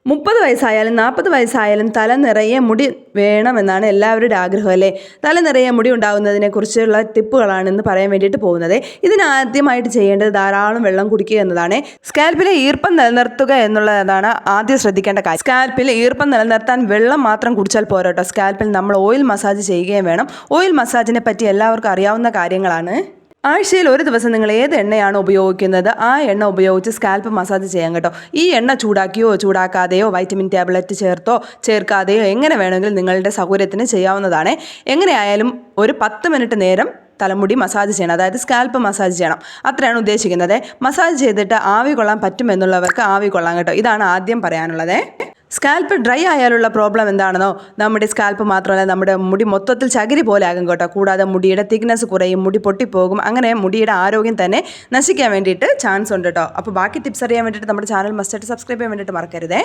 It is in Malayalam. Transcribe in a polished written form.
30 വയസ്സായാലും 40 വയസ്സായാലും തല നിറയെ മുടി വേണമെന്നാണ് എല്ലാവരുടെ ആഗ്രഹം അല്ലേ. തല നിറയെ മുടി ഉണ്ടാകുന്നതിനെ കുറിച്ചുള്ള ടിപ്പുകളാണ് ഇന്ന് പറയാൻ വേണ്ടിയിട്ട് പോകുന്നത്. ഇതിനാദ്യമായിട്ട് ചെയ്യേണ്ടത് ധാരാളം വെള്ളം കുടിക്കുക എന്നതാണ്. സ്കാൽപ്പിലെ ഈർപ്പം നിലനിർത്തുക എന്നുള്ളതാണ് ആദ്യം ശ്രദ്ധിക്കേണ്ട കാര്യം. സ്കാൽപ്പിൽ ഈർപ്പം നിലനിർത്താൻ വെള്ളം മാത്രം കുടിച്ചാൽ പോരാട്ടോ. സ്കാൽപ്പിൽ നമ്മൾ ഓയിൽ മസാജ് ചെയ്യുകയും വേണം. ഓയിൽ മസാജിനെ പറ്റി എല്ലാവർക്കും അറിയാവുന്ന കാര്യങ്ങളാണ്. ആഴ്ചയിൽ ഒരു ദിവസം നിങ്ങൾ ഏത് എണ്ണയാണ് ഉപയോഗിക്കുന്നത് ആ എണ്ണ ഉപയോഗിച്ച് സ്കാൽപ്പ് മസാജ് ചെയ്യാൻ കേട്ടോ. ഈ എണ്ണ ചൂടാക്കിയോ ചൂടാക്കാതെയോ വൈറ്റമിൻ ടാബ്ലറ്റ് ചേർത്തോ ചേർക്കാതെയോ എങ്ങനെ വേണമെങ്കിലും നിങ്ങളുടെ സൗകര്യത്തിന് ചെയ്യാവുന്നതാണ്. എങ്ങനെയായാലും ഒരു 10 മിനിറ്റ് നേരം തലമുടി മസാജ് ചെയ്യണം, അതായത് സ്കാൽപ്പ് മസാജ് ചെയ്യണം. അത്രയാണ് ഉദ്ദേശിക്കുന്നത്. മസാജ് ചെയ്തിട്ട് ആവി കൊള്ളാൻ പറ്റുമെന്നുള്ളവർക്ക് ആവി കൊള്ളാം കേട്ടോ. ഇതാണ് ആദ്യം പറയാനുള്ളത്. സ്കാൽപ്പ് ഡ്രൈ ആയാലുള്ള പ്രോബ്ലം എന്താണെന്നോ, നമ്മുടെ സ്കാൽപ്പ് മാത്രമല്ല നമ്മുടെ മുടി മൊത്തത്തിൽ ചകിരി പോലെ ആകും കേട്ടോ. കൂടാതെ മുടിയുടെ തിക്നെസ് കുറയും, മുടി പൊട്ടിപ്പോകും. അങ്ങനെ മുടിയുടെ ആരോഗ്യം തന്നെ നശിക്കാൻ വേണ്ടിയിട്ട് ചാൻസ് ഉണ്ട് കേട്ടോ. അപ്പോൾ ബാക്കി ടിപ്സ് അറിയാൻ വേണ്ടിയിട്ട് നമ്മുടെ ചാനൽ മസ്റ്റായിട്ട് സബ്സ്ക്രൈബ് ചെയ്യാൻ വേണ്ടിയിട്ട് മറക്കരുതേ.